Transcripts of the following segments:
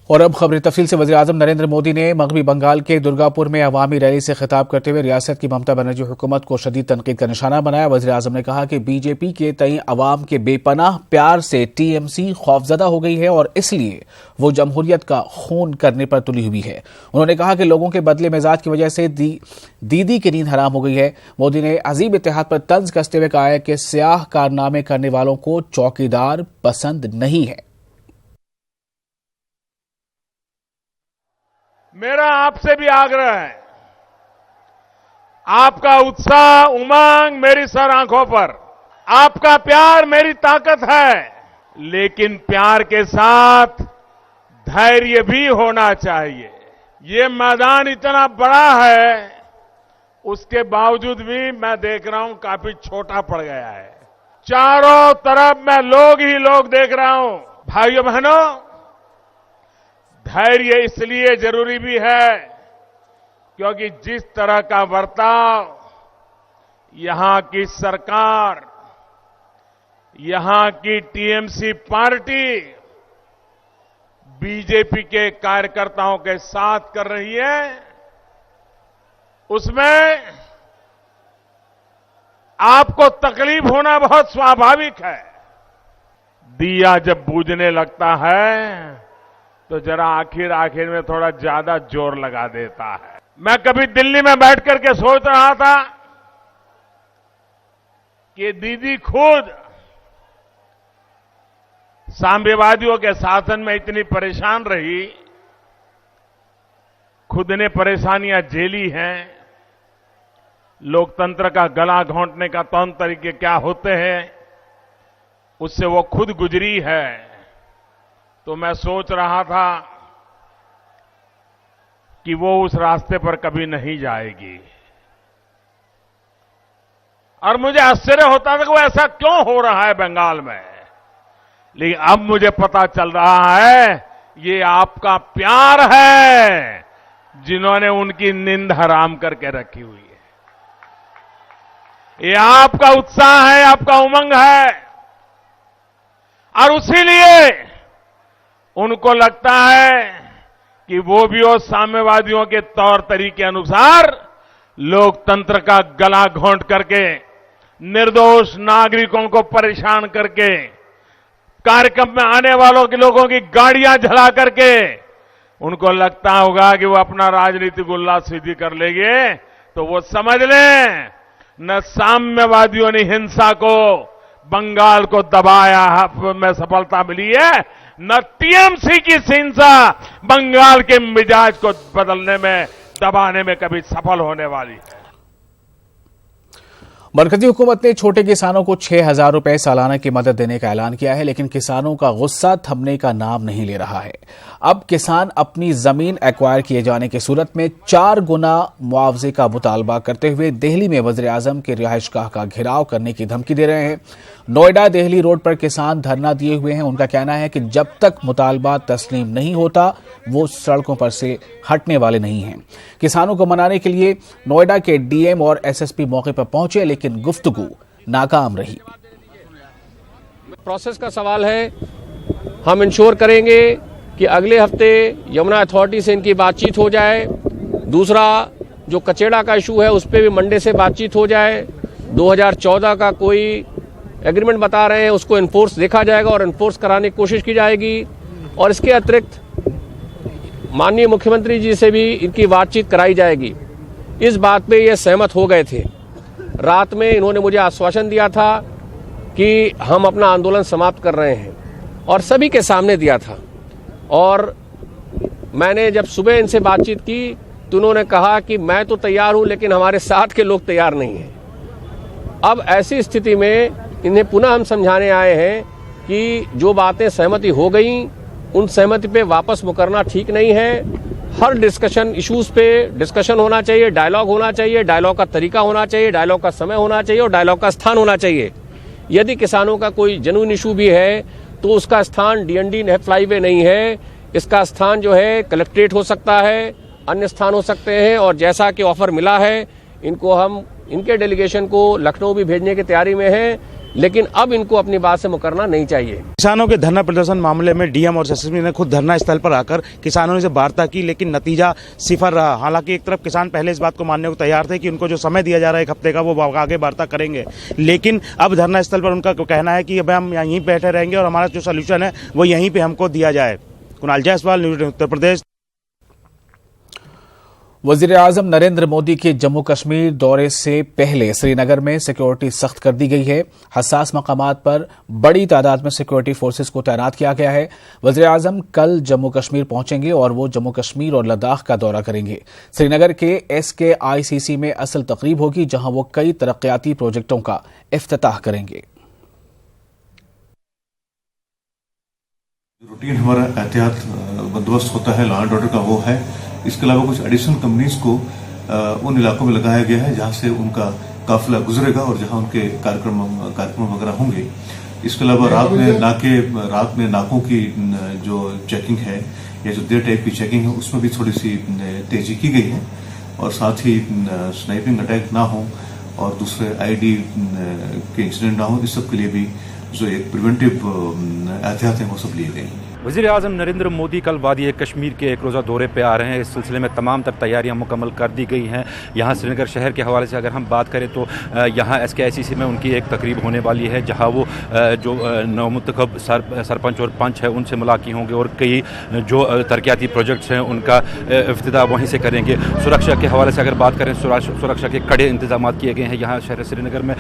और अब खबरें तफसील से। वज़ीर-ए-आज़म नरेंद्र मोदी ने मगरबी बंगाल के दुर्गापुर में अवामी रैली से खिताब करते हुए रियासत की ममता बनर्जी हुकूमत को शदीद तनकीद का निशाना बनाया। वज़ीर-ए-आज़म ने कहा कि बीजेपी के तई अवाम के बेपनाह प्यार से टीएमसी खौफजदा हो गई है और इसलिए वो जमहूरियत का खून करने पर तुली हुई है। उन्होंने कहा कि लोगों के बदले मिजाज की वजह से दीदी की नींद हराम हो गई है। मोदी ने अजीब इत्तेहाद पर तंज कसते हुए कहा है कि स्याह कारनामे करने वालों को चौकीदार पसंद नहीं है। मेरा आपसे भी आग्रह है, आपका उत्साह उमंग मेरी सर आंखों पर, आपका प्यार मेरी ताकत है, लेकिन प्यार के साथ धैर्य भी होना चाहिए। ये मैदान इतना बड़ा है, उसके बावजूद भी मैं देख रहा हूं काफी छोटा पड़ गया है। चारों तरफ मैं लोग ही लोग देख रहा हूं। भाइयों बहनों, धैर्य इसलिए जरूरी भी है क्योंकि जिस तरह का बर्ताव यहां की सरकार, यहां की टीएमसी पार्टी बीजेपी के कार्यकर्ताओं के साथ कर रही है, उसमें आपको तकलीफ होना बहुत स्वाभाविक है। दिया जब बुझने लगता है तो जरा आखिर में थोड़ा ज्यादा जोर लगा देता है। मैं कभी दिल्ली में बैठ करके सोच रहा था कि दीदी खुद सांम्यवादियों के शासन में इतनी परेशान रही, खुद ने परेशानियां झेली हैं, लोकतंत्र का गला घोंटने का तौर तरीके क्या होते हैं उससे वो खुद गुजरी है। तो मैं सोच रहा था कि वो उस रास्ते पर कभी नहीं जाएगी, और मुझे आश्चर्य होता था कि वो ऐसा क्यों हो रहा है बंगाल में। लेकिन अब मुझे पता चल रहा है ये आपका प्यार है जिन्होंने उनकी नींद हराम करके रखी हुई है। ये आपका उत्साह है, आपका उमंग है, और उसीलिए उनको लगता है कि वो भी वो साम्यवादियों के तौर तरीके अनुसार लोकतंत्र का गला घोंट करके, निर्दोष नागरिकों को परेशान करके, कार्यक्रम में आने वालों के लोगों की गाड़ियां जला करके उनको लगता होगा कि वो अपना राजनीतिक उल्लास सीधी कर लेंगे। तो वो समझ लें, न साम्यवादियों ने हिंसा को, बंगाल को दबाया में सफलता मिली है, न टीएमसी की हिंसा बंगाल के मिजाज को बदलने में, दबाने में कभी सफल होने वाली है। मरकजी हुकूमत ने छोटे किसानों को 6,000 रुपए सालाना की मदद देने का ऐलान किया है, लेकिन किसानों का गुस्सा थमने का नाम नहीं ले रहा है। अब किसान अपनी जमीन एक्वायर किए जाने की सूरत में 4 गुना मुआवजे का मुतालबा करते हुए दिल्ली में वज़ीर-ए-आज़म के रिहाइशगाह का घेराव करने की धमकी दे रहे हैं। नोएडा दिल्ली रोड पर किसान धरना दिए हुए हैं। उनका कहना है कि जब तक मुतालबा तस्लीम नहीं होता वो सड़कों पर से हटने वाले नहीं हैं। किसानों को मनाने के लिए नोएडा के डीएम और एसएसपी मौके पर पहुंचे, लेकिन गुफ्तगू नाकाम रही। प्रोसेस का सवाल है, हम इंश्योर करेंगे कि अगले हफ्ते यमुना अथॉरिटी से इनकी बातचीत हो जाए। दूसरा, जो कचेड़ा का इशू है उस पर भी मंडे से बातचीत हो जाए। 2014 का कोई एग्रीमेंट बता रहे हैं, उसको इन्फोर्स देखा जाएगा और इन्फोर्स कराने की कोशिश की जाएगी। और इसके अतिरिक्त माननीय मुख्यमंत्री जी से भी इनकी बातचीत कराई जाएगी। इस बात पे ये सहमत हो गए थे। रात में इन्होंने मुझे आश्वासन दिया था कि हम अपना आंदोलन समाप्त कर रहे हैं, और सभी के सामने दिया था। और मैंने जब सुबह इनसे बातचीत की तो उन्होंने कहा कि मैं तो तैयार हूं, लेकिन हमारे साथ के लोग तैयार नहीं हैं। अब ऐसी स्थिति में इन्हें पुनः हम समझाने आए हैं कि जो बातें सहमति हो गई उन सहमति पे वापस मुकरना ठीक नहीं है। हर डिस्कशन इश्यूज पे डिस्कशन होना चाहिए, डायलॉग होना चाहिए, डायलॉग का तरीका होना चाहिए, डायलॉग का समय होना चाहिए और डायलॉग का स्थान होना चाहिए। यदि किसानों का कोई जेन्युइन इशू भी है तो उसका स्थान डीएनडी फ्लाईवे नहीं है, इसका स्थान जो है कलेक्ट्रेट हो सकता है, अन्य स्थान हो सकते हैं। और जैसा कि ऑफर मिला है, इनको हम इनके डेलीगेशन को लखनऊ भी भेजने की तैयारी में हैं। लेकिन अब इनको अपनी बात से मुकरना नहीं चाहिए। किसानों के धरना प्रदर्शन मामले में डीएम और एसएसपी ने खुद धरना स्थल पर आकर किसानों से वार्ता की, लेकिन नतीजा सिफर रहा। हालांकि एक तरफ किसान पहले इस बात को मानने को तैयार थे कि उनको जो समय दिया जा रहा है 1 हफ्ते का, वो आगे वार्ता करेंगे, लेकिन अब धरना स्थल पर उनका कहना है कि अब हम यहीं बैठे रहेंगे और हमारा जो सोल्यूशन है वो यहीं पे हमको दिया जाए। कुणाल जायसवाल, न्यूज़ 18 उत्तर प्रदेश। वज़ीर-ए-आज़म नरेंद्र मोदी के जम्मू कश्मीर दौरे से पहले श्रीनगर में सिक्योरिटी सख्त कर दी गई है। हसास मकामात पर बड़ी तादाद में सिक्योरिटी फोर्सेस को तैनात किया गया है। वज़ीर-ए-आज़म कल जम्मू कश्मीर पहुंचेंगे और वो जम्मू कश्मीर और लद्दाख का दौरा करेंगे। श्रीनगर के SKICC में असल तकरीब होगी, जहां वो कई तरक्याती प्रोजेक्टों का इफ्तिताह करेंगे। रूटीन हमारा एहतियात बंदोबस्त होता है, लॉ एंड ऑर्डर का वो है। इसके अलावा कुछ एडिशनल कंपनीज को उन इलाकों में लगाया गया है जहां से उनका काफिला गुजरेगा और जहां उनके कार्यक्रम वगैरह होंगे। इसके अलावा रात में नाकों की जो चेकिंग है या जो देर टाइप की चेकिंग है उसमें भी थोड़ी सी तेजी की गई है, और साथ ही स्नाइपिंग अटैक ना हो और दूसरे आईडी के इंसिडेंट ना हो, इस सब के लिए भी जो एक प्रिवेंटिव एहतियात हैं वो सब लिए गए हैं। वज़ीर-ए-आज़म नरेंद्र मोदी कल वादी कश्मीर के एक रोज़ा दौरे पे आ रहे हैं। इस सिलसिले में तमाम तर तैयारियां मुकम्मल कर दी गई हैं। यहाँ श्रीनगर शहर के हवाले से अगर हम बात करें तो यहाँ SKICC में उनकी एक तकरीब होने वाली है, जहाँ वो जो नवमुंतखब सरपंच और पंच है उनसे मुलाकात होंगे और कई जो तरक्याती प्रोजेक्ट्स हैं उनका इफ्तिताह वहीं से करेंगे। सुरक्षा के हवाले से अगर बात करें, सुरक्षा के कड़े इंतजाम किए गए हैं। यहाँ शहर श्रीनगर में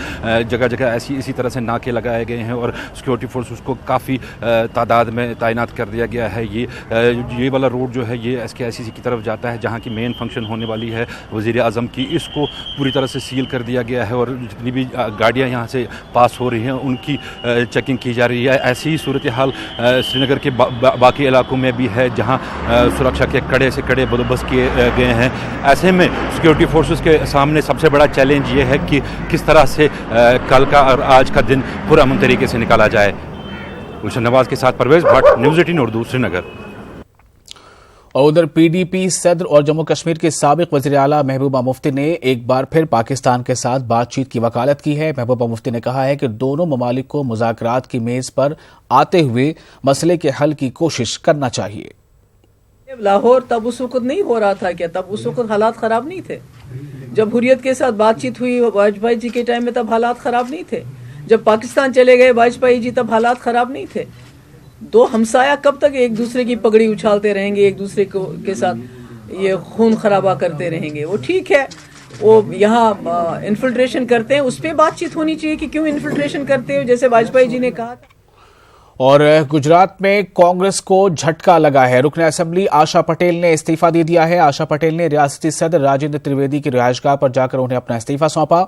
जगह जगह इसी तरह से नाके लगाए गए हैं और सिक्योरिटी फोर्स उसको काफ़ी तादाद में तैनात कर दिया गया है। ये वाला रोड जो है ये SKICC की तरफ जाता है, जहाँ की मेन फंक्शन होने वाली है वज़ीर-ए-आज़म की, इसको पूरी तरह से सील कर दिया गया है और जितनी भी गाड़ियाँ यहाँ से पास हो रही हैं उनकी चेकिंग की जा रही है। ऐसी ही सूरत हाल श्रीनगर के बाकी इलाकों में भी है, जहाँ सुरक्षा के कड़े से कड़े बंदोबस्त किए गए हैं। ऐसे में सिक्योरिटी फोर्सेस के सामने सबसे बड़ा चैलेंज ये है कि किस तरह से कल का और आज का दिन पुरअमन तरीके से निकाला जाए। गुलशन नवाज के साथ परवेज भट्ट, न्यूज़ 18 उर्दू, श्रीनगर। और उधर PDP सदर और जम्मू कश्मीर के साबिक वज़ीर आला महबूबा मुफ्ती ने एक बार फिर पाकिस्तान के साथ बातचीत की वकालत की है। महबूबा मुफ्ती ने कहा है कि दोनों ममालिक को मुज़ाकरात की मेज पर आते हुए मसले के हल की कोशिश करना चाहिए। लाहौर तब उस वक्त नहीं हो रहा था क्या? तब उस वक्त हालात खराब नहीं थे? जब हुर्रियत के साथ बातचीत हुई वाजपेयी जी के टाइम में, तब हालात खराब नहीं थे? जब पाकिस्तान चले गए वाजपेयी जी, तब हालात खराब नहीं थे? दो हमसाया कब तक एक दूसरे की पगड़ी उछालते रहेंगे, एक दूसरे के साथ ये खून खराबा करते रहेंगे? वो ठीक है, वो यहाँ इन्फिल्ट्रेशन करते हैं, उस पर बातचीत होनी चाहिए कि क्यों इन्फिल्ट्रेशन करते हो, जैसे वाजपेयी जी ने कहा था। और गुजरात में कांग्रेस को झटका लगा है। रुकन असेंबली आशा पटेल ने इस्तीफा दे दिया है। आशा पटेल ने रियासती सदर राजेंद्र त्रिवेदी की रिहायशगाह पर जाकर उन्हें अपना इस्तीफा सौंपा।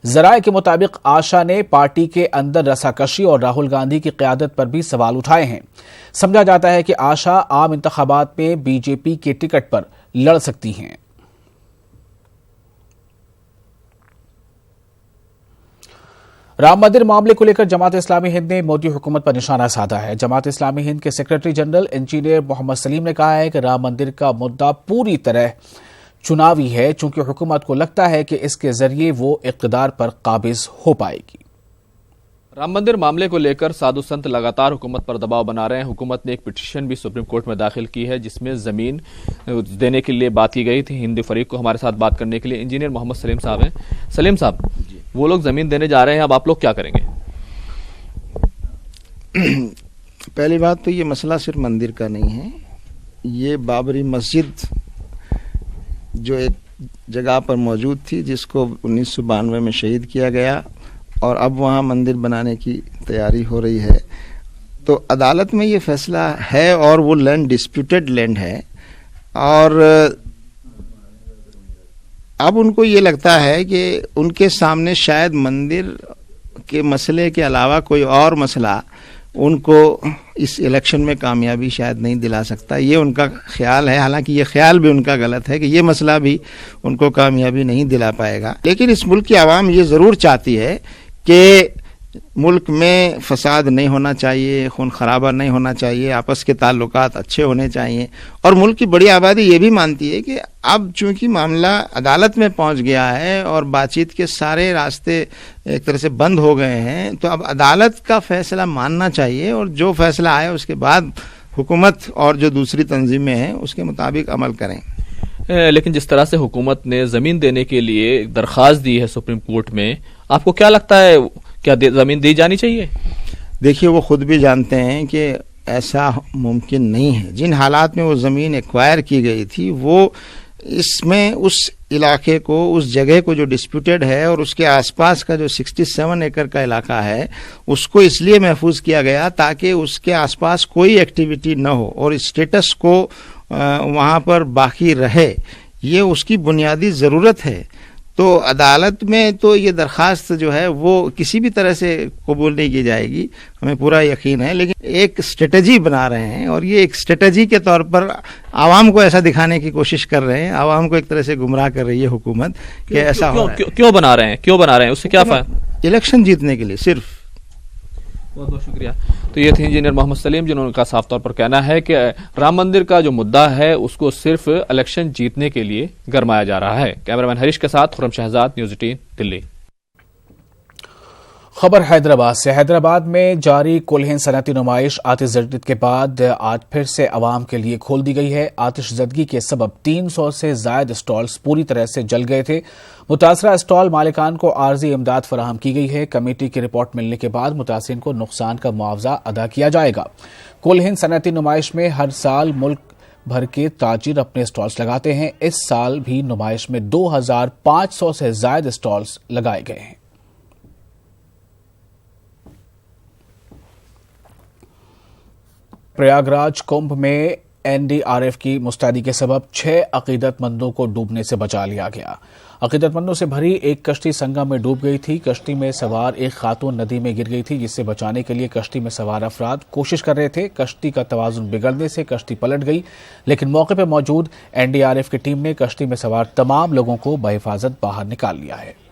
जराये के मुताबिक आशा ने पार्टी के अंदर रसाकशी और राहुल गांधी की क़यादत पर भी सवाल उठाए हैं। समझा जाता है कि आशा आम इंतखाबात में बीजेपी के टिकट पर लड़ सकती हैं। राम मंदिर मामले को लेकर जमात इस्लामी हिंद ने मोदी हुकूमत पर निशाना साधा है। जमात इस्लामी हिंद के secretary general engineer Mohammed Salim ने कहा है कि राम मंदिर का मुद्दा पूरी तरह चुनावी है, चूंकि हुकूमत को लगता है कि इसके जरिए वो इक़्तिदार पर काबिज हो पाएगी। राम मंदिर मामले को लेकर साधु संत लगातार हुकूमत पर दबाव बना रहे हैं। हुकूमत ने एक पिटीशन भी सुप्रीम कोर्ट में दाखिल की है, जिसमें जमीन देने के लिए बात की गई थी। हिंदी फरीक को हमारे साथ बात करने के लिए इंजीनियर मोहम्मद सलीम साहब हैं। सलीम साहब, वो लोग जमीन देने जा रहे हैं, अब आप लोग क्या करेंगे? पहली बात तो ये मसला सिर्फ मंदिर का नहीं है, ये बाबरी मस्जिद जो एक जगह पर मौजूद थी, जिसको 1992 में शहीद किया गया और अब वहाँ मंदिर बनाने की तैयारी हो रही है, तो अदालत में ये फैसला है और वो लैंड डिस्प्यूटेड लैंड है। और अब उनको ये लगता है कि उनके सामने शायद मंदिर के मसले के अलावा कोई और मसला उनको इस इलेक्शन में कामयाबी शायद नहीं दिला सकता, ये उनका ख्याल है। हालांकि ये ख्याल भी उनका गलत है कि ये मसला भी उनको कामयाबी नहीं दिला पाएगा। लेकिन इस मुल्क की आवाम ये ज़रूर चाहती है कि मुल्क में फसाद नहीं होना चाहिए, खून खराबा नहीं होना चाहिए, आपस के ताल्लुकात अच्छे होने चाहिए। और मुल्क की बड़ी आबादी ये भी मानती है कि अब चूंकि मामला अदालत में पहुंच गया है और बातचीत के सारे रास्ते एक तरह से बंद हो गए हैं, तो अब अदालत का फैसला मानना चाहिए और जो फैसला आए उसके बाद हुकूमत और जो दूसरी तंजीमें हैं उसके मुताबिक अमल करें। लेकिन जिस तरह से हुकूमत ने ज़मीन देने के लिए दरख्वास्त दी है सुप्रीम कोर्ट में, आपको क्या लगता है क्या ज़मीन दी जानी चाहिए? देखिए, वो खुद भी जानते हैं कि ऐसा मुमकिन नहीं है। जिन हालात में वो ज़मीन एक्वायर की गई थी, वो इसमें उस इलाके को, उस जगह को जो डिस्प्यूटेड है और उसके आसपास का जो 67 एकड़ का इलाका है, उसको इसलिए महफूज किया गया ताकि उसके आसपास कोई एक्टिविटी न हो और स्टेटस को वहाँ पर बाकी रहे। ये उसकी बुनियादी ज़रूरत है। तो अदालत में तो ये दरख्वास्त जो है वो किसी भी तरह से कबूल नहीं की जाएगी, हमें पूरा यकीन है। लेकिन एक स्ट्रेटजी बना रहे हैं और ये एक स्ट्रेटजी के तौर पर आवाम को ऐसा दिखाने की कोशिश कर रहे हैं, आवाम को एक तरह से गुमराह कर रही है हुकूमत कि ऐसा हो रहा है। क्यों बना रहे हैं? उससे क्या फायदा? इलेक्शन जीतने के लिए सिर्फ। बहुत बहुत शुक्रिया। तो ये थे इंजीनियर मोहम्मद सलीम, जिन्होंने का साफ तौर पर कहना है कि राम मंदिर का जो मुद्दा है उसको सिर्फ इलेक्शन जीतने के लिए गरमाया जा रहा है। कैमरामैन हरीश के साथ खुर्रम शहजाद, न्यूज़ 18 दिल्ली। खबर हैदराबाद से। हैदराबाद में जारी कुल-हिंद सनअती नुमाइश आतिशज़दगी के बाद आज फिर से आवाम के लिए खोल दी गई है। आतिशज़दगी के सबब 300 से जायद स्टॉल्स पूरी तरह से जल गए थे। मुतासरा स्टॉल मालिकान को आर्जी इमदाद फराहम की गई है। कमेटी की रिपोर्ट मिलने के बाद मुतासिरीन को नुकसान का मुआवजा अदा किया जाएगा। कुल-हिंद सनअती नुमाइश में हर साल मुल्क भर के ताजिर अपने स्टॉल्स लगाते हैं। इस साल भी नुमाइश में 2500 से जायद स्टॉल्स लगाए गए हैं। प्रयागराज कुंभ में एनडीआरएफ की मुस्तैदी के सबब 6 अकीदतमंदों को डूबने से बचा लिया गया। अकीदतमंदों से भरी एक कश्ती संगम में डूब गई थी। कश्ती में सवार एक खातून नदी में गिर गई थी, जिससे बचाने के लिए कश्ती में सवार अफराद कोशिश कर रहे थे। कश्ती का तवाजुन बिगड़ने से कश्ती पलट गई, लेकिन मौके पर मौजूद एनडीआरएफ की टीम ने कश्ती में सवार तमाम लोगों को बहिफाजत बाहर निकाल लिया है।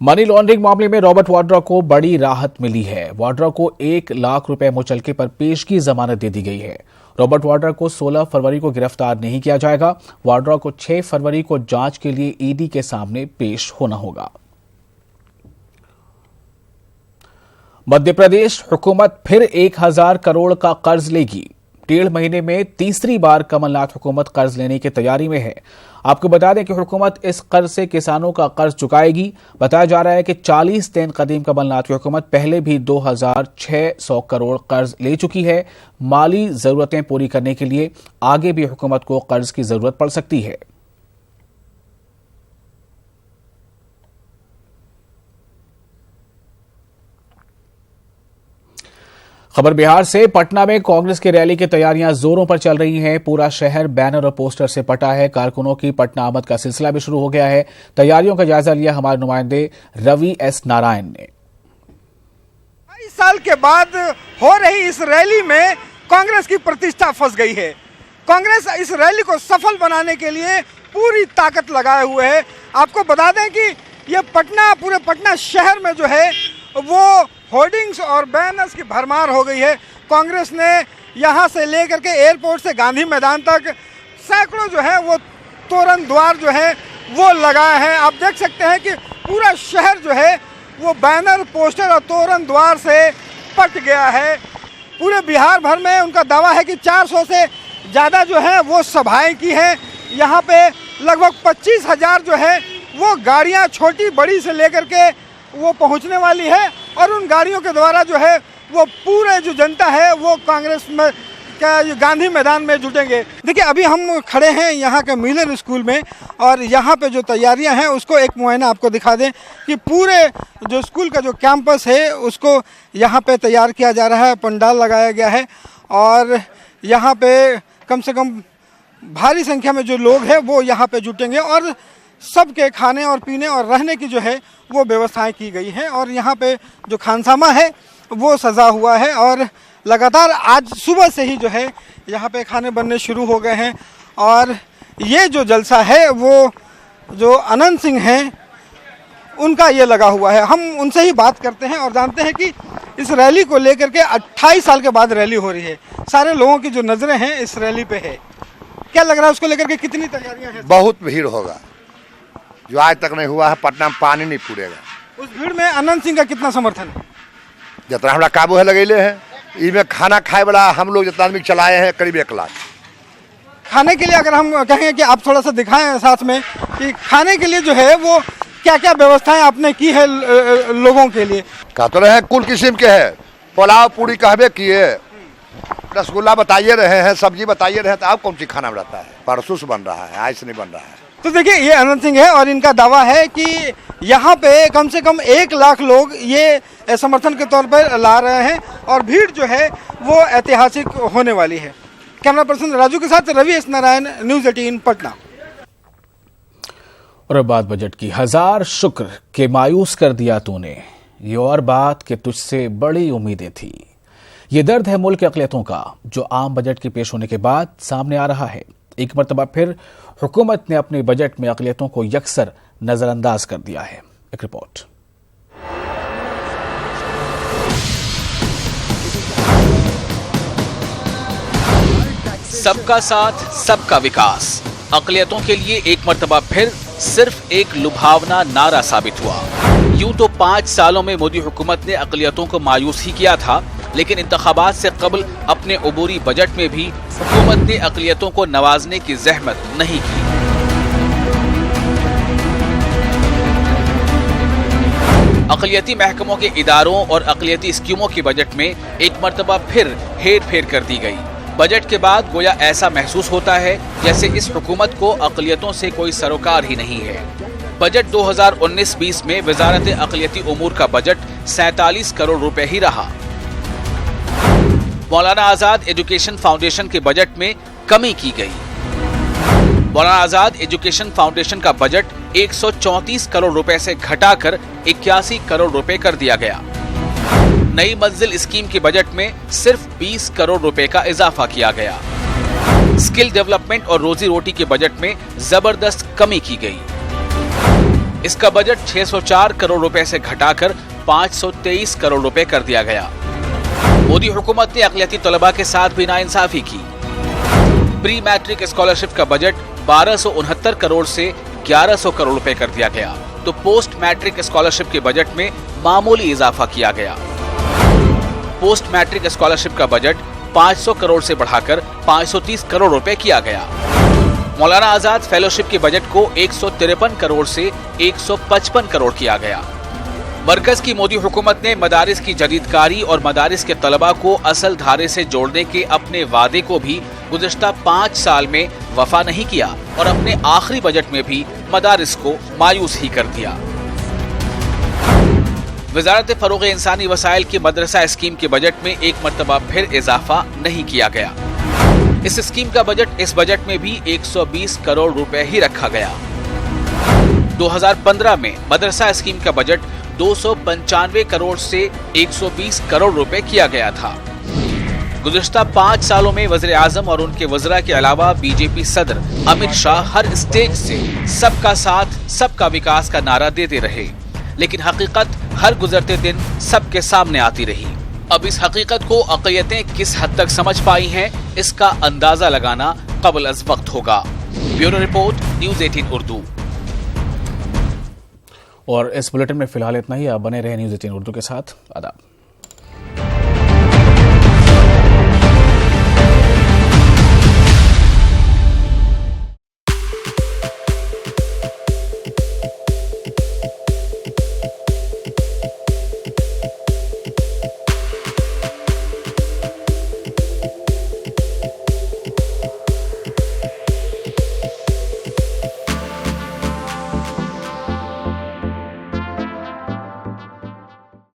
मनी लॉन्ड्रिंग मामले में रॉबर्ट वाड्रा को बड़ी राहत मिली है। वाड्रा को 1 लाख रुपए मुचलके पर पेशगी जमानत दे दी गई है। रॉबर्ट वाड्रा को 16 फरवरी को गिरफ्तार नहीं किया जाएगा। वाड्रा को 6 फरवरी को जांच के लिए ईडी के सामने पेश होना होगा। मध्य प्रदेश हुकूमत फिर 1000 करोड़ का कर्ज लेगी। 1.5 महीने में तीसरी बार कमलनाथ हुकूमत कर्ज लेने की तैयारी में है। आपको बता दें कि हुकूमत इस कर्ज से किसानों का कर्ज चुकाएगी। बताया जा रहा है कि 40 दिन कदीम कमलनाथ की हुकूमत पहले भी 2600 करोड़ कर्ज ले चुकी है। माली जरूरतें पूरी करने के लिए आगे भी हुकूमत को कर्ज की जरूरत पड़ सकती है। खबर बिहार से। पटना में कांग्रेस की रैली की तैयारियां जोरों पर चल रही हैं। पूरा शहर बैनर और पोस्टर से पटा है। कारकुनों की पटना आमद का सिलसिला भी शुरू हो गया है। तैयारियों का जायजा लिया हमारे नुमाइंदे रवि एस नारायण ने। 22 साल के बाद हो रही इस रैली में कांग्रेस की प्रतिष्ठा फंस गई है। कांग्रेस इस रैली को सफल बनाने के लिए पूरी ताकत लगाए हुए है। आपको बता दें कि ये पूरे पटना शहर में जो है वो होर्डिंग्स और बैनर्स की भरमार हो गई है। कांग्रेस ने यहाँ से लेकर के एयरपोर्ट से गांधी मैदान तक सैकड़ों जो है वो तोरण द्वार जो है वो लगाए हैं। आप देख सकते हैं कि पूरा शहर जो है वो बैनर, पोस्टर और तोरण द्वार से पट गया है। पूरे बिहार भर में उनका दावा है कि 400 से ज़्यादा जो है वो सभाएं की हैं। यहाँ पे लगभग 25,000 जो है वो गाड़ियाँ छोटी बड़ी से लेकर के वो पहुँचने वाली है और उन गाड़ियों के द्वारा जो है वो पूरे जो जनता है वो कांग्रेस में गांधी मैदान में जुटेंगे। देखिए, अभी हम खड़े हैं यहाँ के मिलर स्कूल में और यहाँ पे जो तैयारियाँ हैं उसको एक मुआयना आपको दिखा दें कि पूरे जो स्कूल का जो कैंपस है उसको यहाँ पे तैयार किया जा रहा है। पंडाल लगाया गया है और यहाँ पे कम से कम भारी संख्या में जो लोग हैं वो यहाँ पे जुटेंगे और सबके खाने और पीने और रहने की जो है वो व्यवस्थाएं की गई हैं। और यहाँ पे जो खानसामा है वो सजा हुआ है और लगातार आज सुबह से ही जो है यहाँ पे खाने बनने शुरू हो गए हैं और ये जो जलसा है वो जो अनंत सिंह हैं उनका ये लगा हुआ है। हम उनसे ही बात करते हैं और जानते हैं कि इस रैली को लेकर के 28 साल के बाद रैली हो रही है। सारे लोगों की जो नजरें हैं इस रैली पे है। क्या लग रहा है उसको लेकर के कितनी तैयारियां हैं? बहुत भीड़ होगा, जो आज तक नहीं हुआ है। पटना में पानी नहीं पूरेगा। उस भीड़ में अनंत सिंह का कितना समर्थन है? जितना हमारा काबू है लगेले है। इसमें खाना खाए वाला हम लोग जितना आदमी चलाए हैं करीब 1 लाख। खाने के लिए अगर हम कहेंगे कि आप थोड़ा सा दिखाएं साथ में कि खाने के लिए जो है वो क्या क्या व्यवस्थाएं आपने की है लोगों के लिए? कहते रहे कुल किस्म के है, पुलाव पूरी कहबे किए, रसगुल्ला बताइए रहे हैं, सब्जी बताइए रहे हैं, तो आप कौन सी खाना में रहता है? परसों से बन रहा है, आज से नहीं बन रहा है। तो देखिए ये अनंत सिंह है और इनका दावा है कि यहाँ पे कम से कम 1 लाख लोग ये समर्थन के तौर पर ला रहे हैं और भीड़ जो है वो ऐतिहासिक होने वाली है। कैमरा पर्सन राजू के साथ रवि एस नारायण, न्यूज़ 18 पटना। और अब बात बजट की। 1000 शुक्र के मायूस कर दिया तूने, ये और बात कि तुझसे बड़ी उम्मीदें थी। ये दर्द है मुल्क की अक़लियतों का जो आम बजट के पेश होने के बाद सामने आ रहा है। एक मरतबा फिर हुकूमत ने अपने बजट में अक़लियतों को यकसर नजरअंदाज कर दिया है। एक रिपोर्ट। सबका साथ सबका विकास अक़लियतों के लिए एक मरतबा फिर सिर्फ एक लुभावना नारा साबित हुआ। यूं तो 5 सालों में मोदी हुकूमत ने अक़लियतों को मायूस ही किया था, लेकिन इंतखाबात से कबल अपने अबूरी बजट में भी हुकूमत ने अक़लियतों को नवाजने की ज़हमत नहीं की। अक़लियती महकमों के इदारों और अक़लियती स्कीमों की बजट में एक मरतबा फिर हेर फेर कर दी गई। बजट के बाद गोया ऐसा महसूस होता है जैसे इस हुकूमत को अक़लियतों से कोई सरोकार ही नहीं है। बजट 2019-20 में वजारत अक़लियती उमूर का बजट 47 करोड़ रुपए ही रहा। मौलाना आज़ाद एजुकेशन फाउंडेशन के बजट में कमी की गई। मौलाना आज़ाद एजुकेशन फाउंडेशन का बजट 134 करोड़ रुपए से घटाकर 81 करोड़ रुपए कर दिया गया। नई मंजिल स्कीम के बजट में सिर्फ 20 करोड़ रुपए का इजाफा किया गया। स्किल डेवलपमेंट और रोजी रोटी के बजट में जबरदस्त कमी की गई। इसका बजट 604 करोड़ रुपए से घटाकर 523 करोड़ रुपए कर दिया गया। मोदी हुकूमत ने अक़लियती तलबा के साथ भी नाइंसाफी की। प्री मैट्रिक स्कॉलरशिप का बजट 1269 करोड़ से 1100 करोड़ रुपए कर दिया गया, तो पोस्ट मैट्रिक स्कॉलरशिप के बजट में मामूली इजाफा किया गया। पोस्ट मैट्रिक स्कॉलरशिप का बजट 500 करोड़ से बढ़ाकर 530 करोड़ रुपए किया गया। मौलाना आजाद फेलोशिप के बजट को 153 करोड़ से 155 करोड़ किया गया। मरकज की मोदी हुकूमत ने मदारिस की जदीदकारी और मदारिस के तलबा को असल धारे से जोड़ने के अपने वादे को भी गुज़िश्ता 5 साल में वफा नहीं किया और अपने आखिरी बजट में भी मदारिस को मायूस ही कर दिया। वजारत फरोग़ इंसानी वसाइल की मदरसा स्कीम के बजट में एक मरतबा फिर इजाफा नहीं किया गया। इस स्कीम का बजट इस बजट में भी 120 करोड़ रुपए ही रखा गया। 2015 में मदरसा स्कीम का बजट 295 करोड़ से 120 करोड़ रुपए किया गया था। गुज़िश्ता 5 सालों में वज़ीर आज़म और उनके वज़रा के अलावा बीजेपी सदर अमित शाह हर स्टेज से सबका साथ सबका विकास का नारा देते रहे, लेकिन हकीकत हर गुजरते दिन सबके सामने आती रही। अब इस हकीकत को अक़लियतें किस हद तक समझ पाई हैं, इसका अंदाजा लगाना क़ब्ल अज़ वक्त होगा। Bureau report, news 18 Urdu. और इस बुलेटिन में फिलहाल इतना ही। आप बने रहे न्यूज़ 18 उर्दू के साथ। आदाब।